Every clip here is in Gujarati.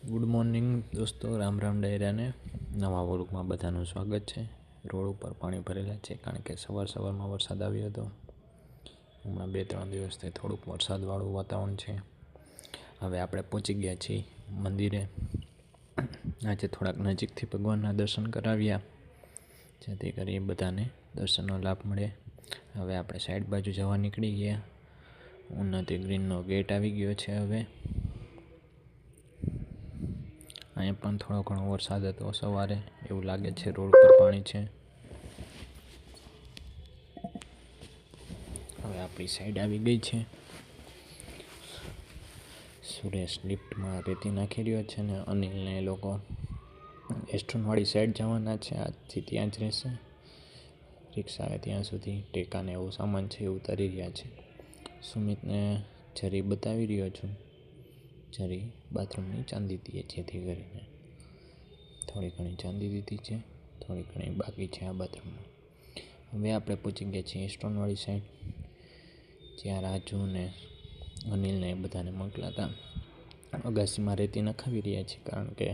ગુડ મોર્નિંગ દોસ્તો, રામ રામ ડાયરાને નવા વ્લોગમાં બધાનું સ્વાગત છે। રોડ ઉપર પાણી ભરેલા છે કારણ કે સવારમાં વરસાદ આવ્યો હતો। હમણાં 2-3 દિવસથી થોડુંક વરસાદવાળું વાતાવરણ છે। હવે આપણે પહોંચી ગયા છીએ મંદિરે। આજે થોડાક નજીકથી ભગવાનના દર્શન કરાવ્યા જેથી કરી બધાને દર્શનનો લાભ મળે। હવે આપણે સાઈડ બાજુ જવા નીકળી ગયા। ઉન્નતિ ગ્રીનનો ગેટ આવી ગયો છે। હવે અહીંયા પણ થોડો ઘણો વરસાદ હતો સવારે, એવું લાગે છે રોડ પર પાણી છે। હવે આપણી સાઈડ આવી ગઈ છે। સુરેશ લિફ્ટમાં રેતી નાખી રહ્યો છે ને અનિલને એ લોકો એસ્ટ્રોનવાળી સાઈડ જવાના છે। આજથી ત્યાં જ રહેશે। રિક્ષા આવે ત્યાં સુધી ટેકાને એવું સામાન છે એ ઉતારી રહ્યા છે। સુમિતને જરી બતાવી રહ્યો છું। જરી બાથરૂમની ચાંદી દીએ જેથી કરીને થોડી ઘણી ચાંદી દીધી છે, થોડી ઘણી બાકી છે આ બાથરૂમમાં। હવે આપણે પહોંચી ગયા છીએ એસ્ટ્રોનવાળી સાઈડ, જ્યાં રાજુ ને અનિલને એ બધાને મોકલાતા અગાસીમાં રેતી નખાવી રહ્યા છીએ કારણ કે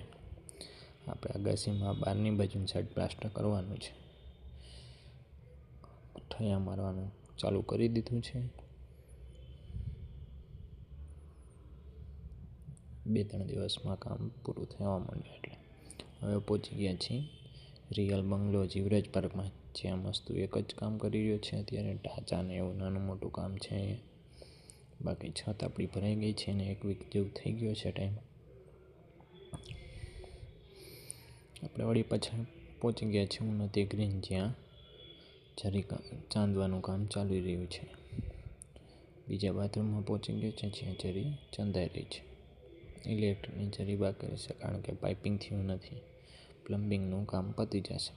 આપણે અગાસીમાં બહારની બાજુની સાઈડ પ્લાસ્ટર કરવાનું છે। ઠૈયા મારવાનું ચાલુ કરી દીધું છે। 2-3 દિવસમાં કામ પૂરું થવા માંડ્યું એટલે હવે પહોંચી ગયા છીએ રિયલ બંગલો જીવરાજ પાર્કમાં, જ્યાં મસ્ત એક જ કામ કરી રહ્યો છે અત્યારે। ઢાંચા ને એવું નાનું મોટું કામ છે, બાકી છત આપણી ભરાઈ ગઈ છે ને 1 વીક જેવું થઈ ગયો છે ટાઈમ। આપણે વળી પાછા પહોંચી ગયા છીએ ઉન્નતિ ગ્રીન, જ્યાં જરી ચાંદવાનું કામ ચાલી રહ્યું છે। બીજા બાથરૂમમાં પહોંચી ગયો છે જ્યાં જરી ચંદાઈ રહી છે। ઇલેક્ટ્રિકની જરી બાકી રહેશે કારણ કે પાઇપિંગ થયું નથી, પ્લમ્બિંગનું કામ પતી જશે।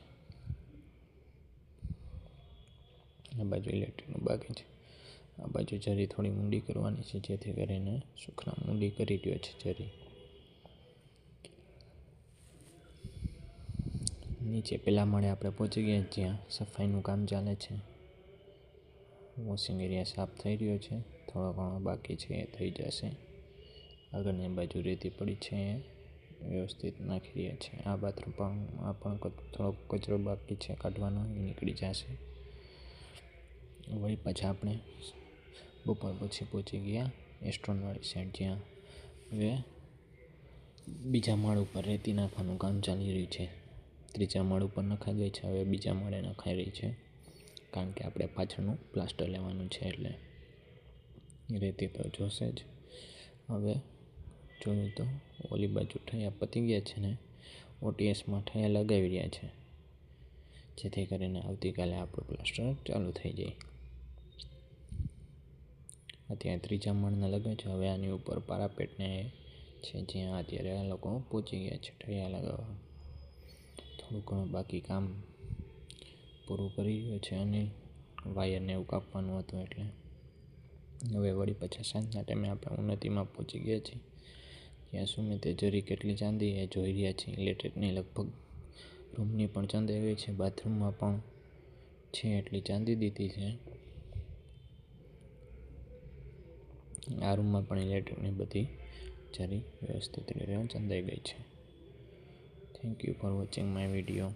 આ બાજુ ઇલેક્ટ્રિકનું બાકી છે, આ બાજુ જરી થોડી ઊંડી કરવાની છે જેથી કરીને સુખરામ ઊંડી કરી રહ્યો છે જરી। નીચે પેલા માળે આપણે પહોંચી ગયા જ્યાં સફાઈનું કામ ચાલે છે। વોશિંગ એરિયા સાફ થઈ રહ્યો છે, થોડો ઘણો બાકી છે એ થઈ જશે। આગળની બાજુ રેતી પડી છે એ વ્યવસ્થિત નાખી રહ્યા છે। આ બાથરૂમમાં પણ થોડોક કચરો બાકી છે કાઢવાનો, એ નીકળી જશે। વળી પાછા આપણે બપોર પછી પહોંચી ગયા એસ્ટ્રોનવાળી સાઈડ, જ્યાં હવે બીજા માળ ઉપર રેતી નાખવાનું કામ ચાલી રહ્યું છે। ત્રીજા માળ ઉપર નખાઈ ગઈ છે, હવે બીજા માળે નખાઈ રહી છે કારણ કે આપણે પાછળનું પ્લાસ્ટર લેવાનું છે એટલે રેતી તો જોશે જ। હવે જોયું તો ઓલી બાજુ ઠૈયા પતી ગયા છે ને ઓટીએસમાં ઠૈયા લગાવી રહ્યા છે જેથી કરીને આવતીકાલે આપણું પ્લાસ્ટર ચાલુ થઈ જાય। અત્યારે ત્રીજા માળના લગાવે છે, હવે આની ઉપર પારાપેટને છે જ્યાં અત્યારે આ લોકો પહોંચી ગયા છે ઠૈયા લગાવવા। થોડું ઘણું બાકી કામ પૂરું કરી રહ્યો છે અને વાયરને એવું કાપવાનું હતું એટલે હવે વળી પાછા સાંજના ટાઈમે આપણે ઉન્નતિમાં પહોંચી ગયા છીએ, ત્યાં સુમિતે જરી કેટલી ચાંદી એ જોઈ રહ્યા છીએ। ઇલેક્ટ્રિકની લગભગ રૂમની પણ ચાંદી આવી છે, બાથરૂમમાં પણ છે એટલી ચાંદી દીધી છે। આ રૂમમાં પણ ઇલેક્ટ્રિકની બધી જરી વ્યવસ્થિત રીતે ચંદાઈ ગઈ છે। Thank you for watching my video.